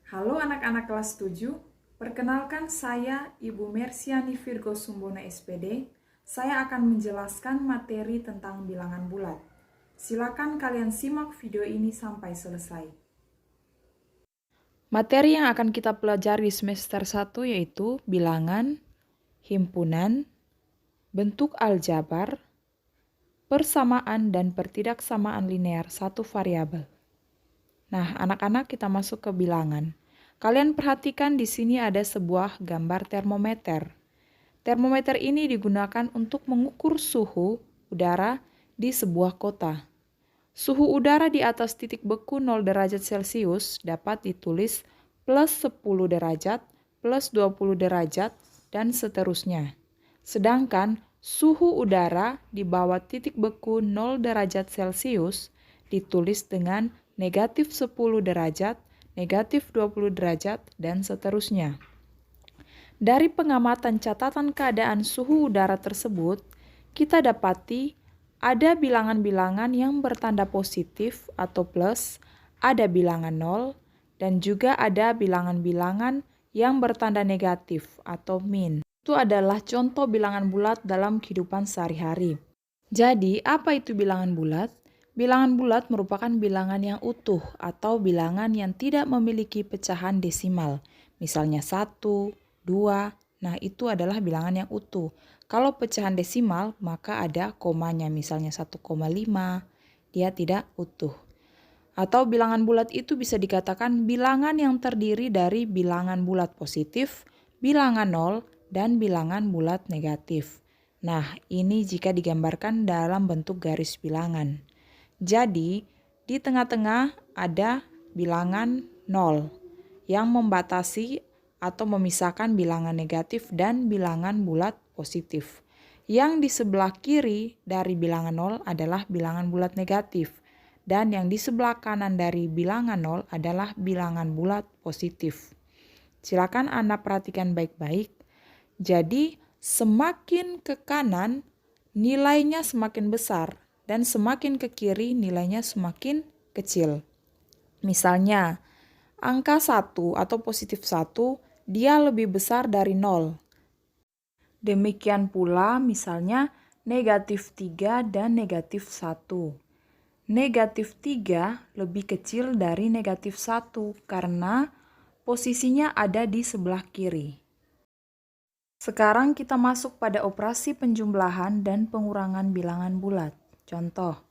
Halo anak-anak kelas 7, perkenalkan saya Ibu Mersiani Virgo Sumbono SPD. Saya akan menjelaskan materi tentang bilangan bulat. Silakan kalian simak video ini sampai selesai. Materi yang akan kita pelajari semester 1 yaitu bilangan, himpunan, bentuk aljabar, persamaan dan pertidaksamaan linear satu variabel. Nah, anak-anak kita masuk ke bilangan. Kalian perhatikan di sini ada sebuah gambar termometer. Termometer ini digunakan untuk mengukur suhu udara di sebuah kota. Suhu udara di atas titik beku 0 derajat Celcius dapat ditulis plus 10 derajat, plus 20 derajat, dan seterusnya. Sedangkan suhu udara di bawah titik beku 0 derajat Celcius ditulis dengan negatif 10 derajat, negatif 20 derajat, dan seterusnya. Dari pengamatan catatan keadaan suhu udara tersebut, kita dapati ada bilangan-bilangan yang bertanda positif atau plus, ada bilangan 0, dan juga ada bilangan-bilangan yang bertanda negatif atau min. Itu adalah contoh bilangan bulat dalam kehidupan sehari-hari. Jadi, apa itu bilangan bulat? Bilangan bulat merupakan bilangan yang utuh atau bilangan yang tidak memiliki pecahan desimal. Misalnya 1, 2, nah itu adalah bilangan yang utuh. Kalau pecahan desimal, maka ada komanya, misalnya 1,5, dia tidak utuh. Atau bilangan bulat itu bisa dikatakan bilangan yang terdiri dari bilangan bulat positif, bilangan 0, dan bilangan bulat negatif. Nah, ini jika digambarkan dalam bentuk garis bilangan. Jadi, di tengah-tengah ada bilangan 0 yang membatasi atau memisahkan bilangan negatif dan bilangan bulat positif. Yang di sebelah kiri dari bilangan 0 adalah bilangan bulat negatif, dan yang di sebelah kanan dari bilangan 0 adalah bilangan bulat positif. Silakan Anda perhatikan baik-baik. Jadi, semakin ke kanan, nilainya semakin besar, dan semakin ke kiri nilainya semakin kecil. Misalnya, angka 1 atau positif 1, dia lebih besar dari 0. Demikian pula misalnya negatif 3 dan negatif 1. Negatif 3 lebih kecil dari negatif 1 karena posisinya ada di sebelah kiri. Sekarang kita masuk pada operasi penjumlahan dan pengurangan bilangan bulat. Contoh,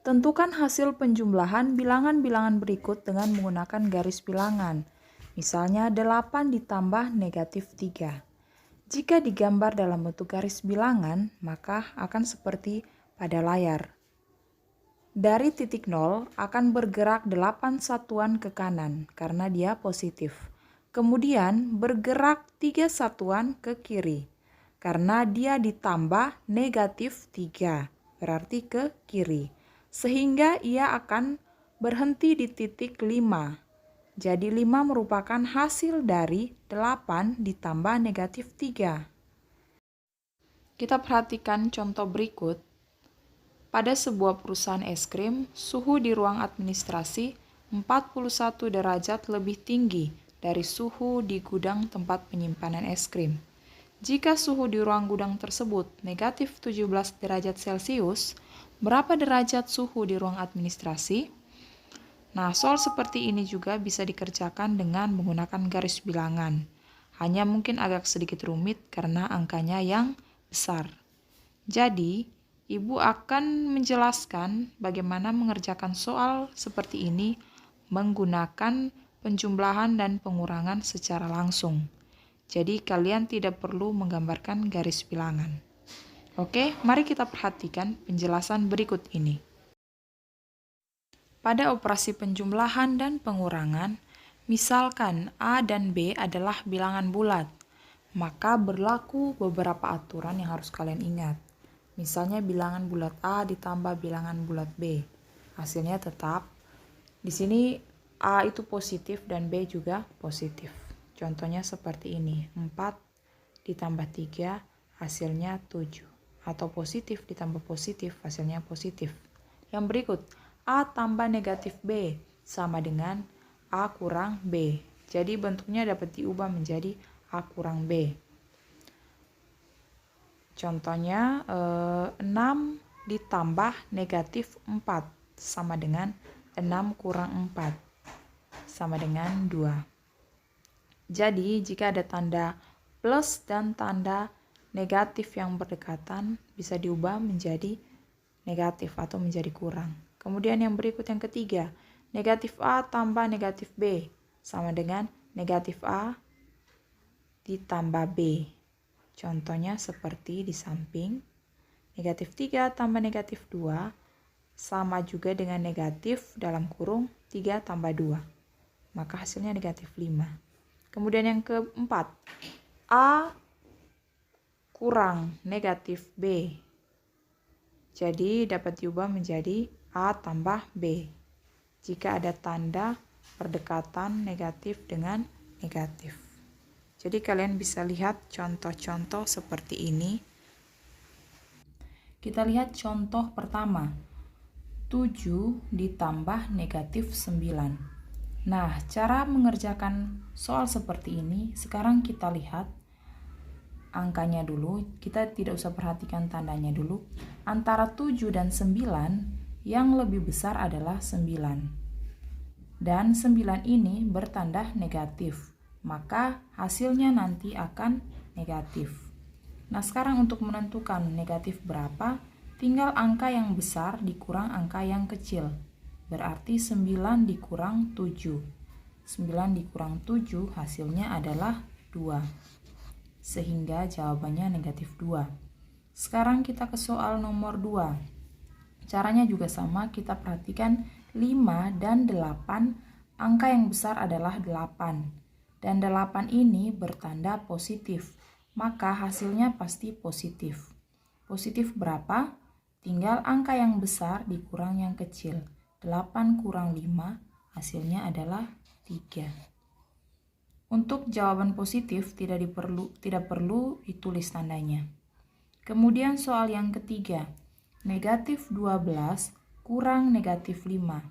tentukan hasil penjumlahan bilangan-bilangan berikut dengan menggunakan garis bilangan. Misalnya 8 ditambah negatif 3. Jika digambar dalam bentuk garis bilangan, maka akan seperti pada layar. Dari titik 0 akan bergerak 8 satuan ke kanan karena dia positif. Kemudian bergerak 3 satuan ke kiri karena dia ditambah negatif 3. Berarti ke kiri, sehingga ia akan berhenti di titik 5. Jadi 5 merupakan hasil dari 8 ditambah negatif 3. Kita perhatikan contoh berikut. Pada sebuah perusahaan es krim, suhu di ruang administrasi 41 derajat lebih tinggi dari suhu di gudang tempat penyimpanan es krim. Jika suhu di ruang gudang tersebut negatif 17 derajat Celcius, berapa derajat suhu di ruang administrasi? Nah, soal seperti ini juga bisa dikerjakan dengan menggunakan garis bilangan. Hanya mungkin agak sedikit rumit karena angkanya yang besar. Jadi, Ibu akan menjelaskan bagaimana mengerjakan soal seperti ini menggunakan penjumlahan dan pengurangan secara langsung. Jadi kalian tidak perlu menggambarkan garis bilangan. Oke, mari kita perhatikan penjelasan berikut ini. Pada operasi penjumlahan dan pengurangan, misalkan A dan B adalah bilangan bulat, maka berlaku beberapa aturan yang harus kalian ingat. Misalnya bilangan bulat A ditambah bilangan bulat B. Hasilnya tetap. Di sini A itu positif dan B juga positif. Contohnya seperti ini, 4 ditambah 3 hasilnya 7. Atau positif ditambah positif hasilnya positif. Yang berikut, A tambah negatif B sama dengan A kurang B. Jadi bentuknya dapat diubah menjadi A kurang B. Contohnya 6 ditambah negatif 4 sama dengan 6 kurang 4 sama dengan 2. Jadi jika ada tanda plus dan tanda negatif yang berdekatan bisa diubah menjadi negatif atau menjadi kurang. Kemudian yang berikut yang ketiga, negatif A tambah negatif B sama dengan negatif A ditambah B. Contohnya seperti di samping, negatif 3 tambah negatif 2 sama juga dengan negatif dalam kurung 3 tambah 2. Maka hasilnya negatif 5. Kemudian yang keempat, A kurang negatif B. Jadi dapat diubah menjadi A tambah B jika ada tanda perdekatan negatif dengan negatif. Jadi kalian bisa lihat contoh-contoh seperti ini. Kita lihat contoh pertama, 7 ditambah negatif 9. Nah, cara mengerjakan soal seperti ini, sekarang kita lihat angkanya dulu, kita tidak usah perhatikan tandanya dulu. Antara 7 dan 9, yang lebih besar adalah 9. Dan 9 ini bertanda negatif, maka hasilnya nanti akan negatif. Nah, sekarang untuk menentukan negatif berapa, tinggal angka yang besar dikurang angka yang kecil. Berarti 9 dikurang 7. 9 dikurang 7 hasilnya adalah 2. Sehingga jawabannya negatif 2. Sekarang kita ke soal nomor 2. Caranya juga sama, kita perhatikan 5 dan 8, angka yang besar adalah 8. Dan 8 ini bertanda positif, maka hasilnya pasti positif. Positif berapa? Tinggal angka yang besar dikurang yang kecil. 8 kurang 5, hasilnya adalah 3. Untuk jawaban positif tidak perlu ditulis tandanya. Kemudian soal yang ketiga, negatif 12 kurang negatif 5.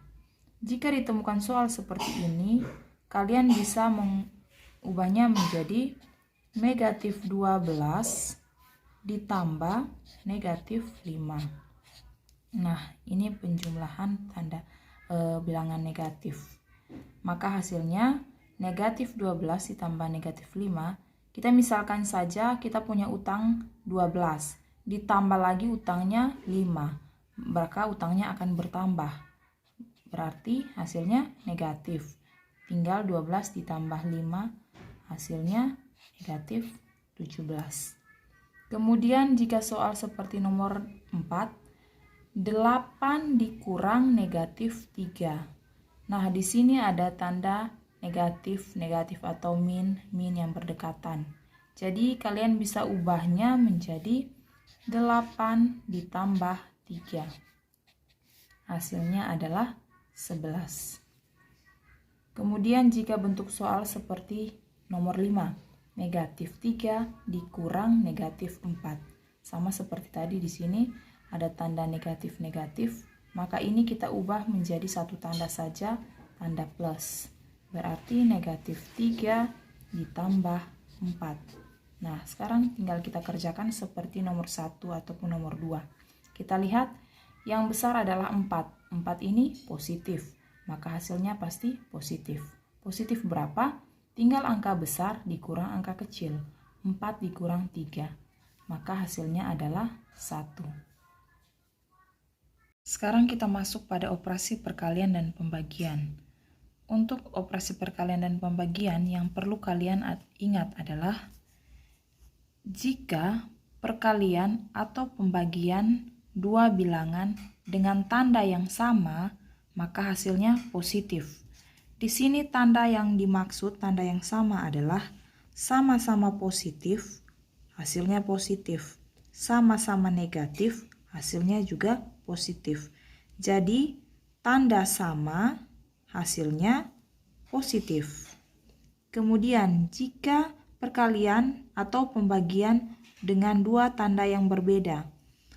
Jika ditemukan soal seperti ini, kalian bisa mengubahnya menjadi negatif 12 ditambah negatif 5. Nah, ini penjumlahan tanda bilangan negatif. Maka hasilnya negatif 12 ditambah negatif 5. Kita misalkan saja kita punya utang 12, ditambah lagi utangnya 5. Maka utangnya akan bertambah. Berarti hasilnya negatif. Tinggal 12 ditambah 5, hasilnya negatif 17. Kemudian jika soal seperti nomor 4, 8 dikurang negatif 3. Nah, di sini ada tanda negatif atau min yang berdekatan. Jadi kalian bisa ubahnya menjadi 8 ditambah 3. Hasilnya adalah 11. Kemudian jika bentuk soal seperti nomor 5, negatif 3 dikurang negatif 4. Sama seperti tadi di sini ada tanda negatif, maka ini kita ubah menjadi satu tanda saja, tanda plus. Berarti negatif 3 ditambah 4. Nah, sekarang tinggal kita kerjakan seperti nomor 1 ataupun nomor 2. Kita lihat yang besar adalah 4. 4 ini positif, maka hasilnya pasti positif. Positif berapa? Tinggal angka besar dikurang angka kecil. 4 dikurang 3, maka hasilnya adalah 1. Sekarang kita masuk pada operasi perkalian dan pembagian. Untuk operasi perkalian dan pembagian yang perlu kalian ingat adalah jika perkalian atau pembagian dua bilangan dengan tanda yang sama, maka hasilnya positif. Di sini tanda yang dimaksud, tanda yang sama adalah sama-sama positif, hasilnya positif. Sama-sama negatif, hasilnya juga positif. Jadi tanda sama, hasilnya positif. Kemudian jika perkalian atau pembagian dengan dua tanda yang berbeda,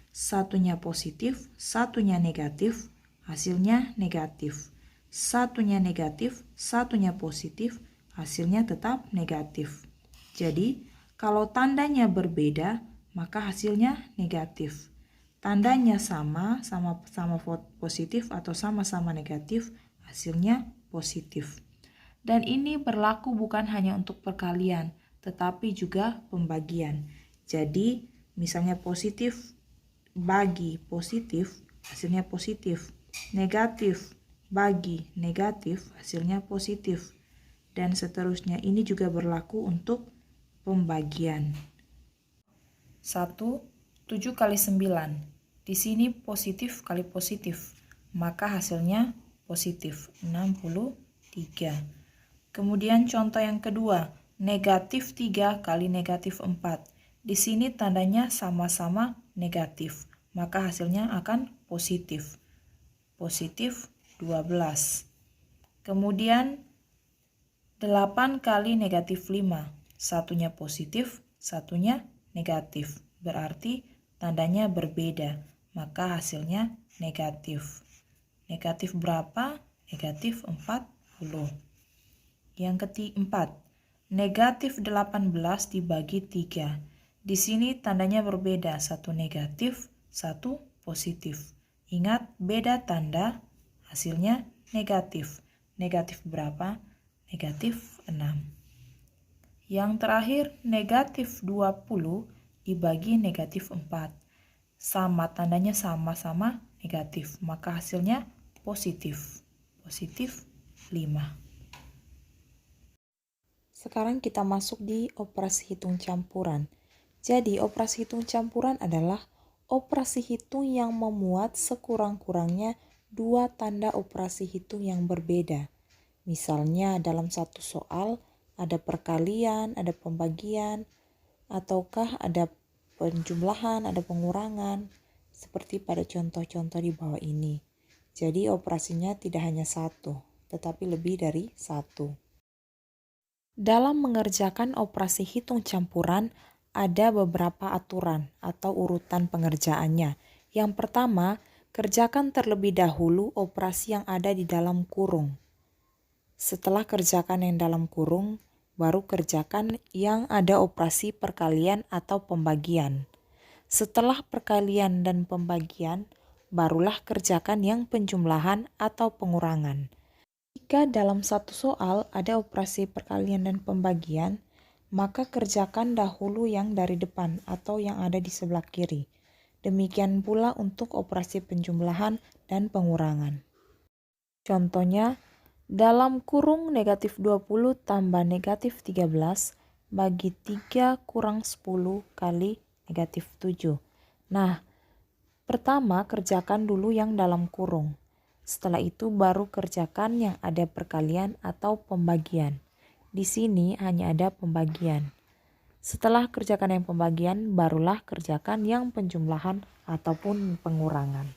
satunya positif, satunya negatif, hasilnya negatif. Satunya negatif, satunya positif, hasilnya tetap negatif. Jadi, kalau tandanya berbeda, maka hasilnya negatif. Tandanya sama-sama positif atau sama-sama negatif, hasilnya positif. Dan ini berlaku bukan hanya untuk perkalian, tetapi juga pembagian. Jadi, misalnya positif bagi positif, hasilnya positif. Negatif bagi negatif, hasilnya positif. Dan seterusnya. Ini juga berlaku untuk pembagian. 1, 7 kali 9. Di sini positif kali positif, maka hasilnya positif, 63. Kemudian contoh yang kedua, negatif 3 kali negatif 4. Di sini tandanya sama-sama negatif, maka hasilnya akan positif. Positif 12. Kemudian 8 kali negatif 5. Satunya positif, satunya negatif. Berarti tandanya berbeda, maka hasilnya negatif. Negatif berapa? Negatif 40. Yang keempat, negatif 18 dibagi 3. Di sini tandanya berbeda, satu negatif, satu positif. Ingat, beda tanda, hasilnya negatif. Negatif berapa? Negatif 6. Yang terakhir, negatif 20 dibagi negatif 4. Sama, tandanya sama-sama negatif, maka hasilnya positif. Positif 5. Sekarang kita masuk di operasi hitung campuran. Jadi, operasi hitung campuran adalah operasi hitung yang memuat sekurang-kurangnya dua tanda operasi hitung yang berbeda. Misalnya dalam satu soal ada perkalian, ada pembagian, ataukah ada penjumlahan, ada pengurangan, seperti pada contoh-contoh di bawah ini. Jadi operasinya tidak hanya satu, tetapi lebih dari satu. Dalam mengerjakan operasi hitung campuran, ada beberapa aturan atau urutan pengerjaannya. Yang pertama, kerjakan terlebih dahulu operasi yang ada di dalam kurung. Setelah kerjakan yang dalam kurung, baru kerjakan yang ada operasi perkalian atau pembagian. Setelah perkalian dan pembagian, barulah kerjakan yang penjumlahan atau pengurangan. Jika dalam satu soal ada operasi perkalian dan pembagian, maka kerjakan dahulu yang dari depan atau yang ada di sebelah kiri. Demikian pula untuk operasi penjumlahan dan pengurangan. Contohnya, dalam kurung negatif 20 tambah negatif 13 bagi 3 kurang 10 kali negatif 7. Nah, pertama kerjakan dulu yang dalam kurung. Setelah itu baru kerjakan yang ada perkalian atau pembagian. Di sini hanya ada pembagian. Setelah kerjakan yang pembagian, barulah kerjakan yang penjumlahan ataupun pengurangan.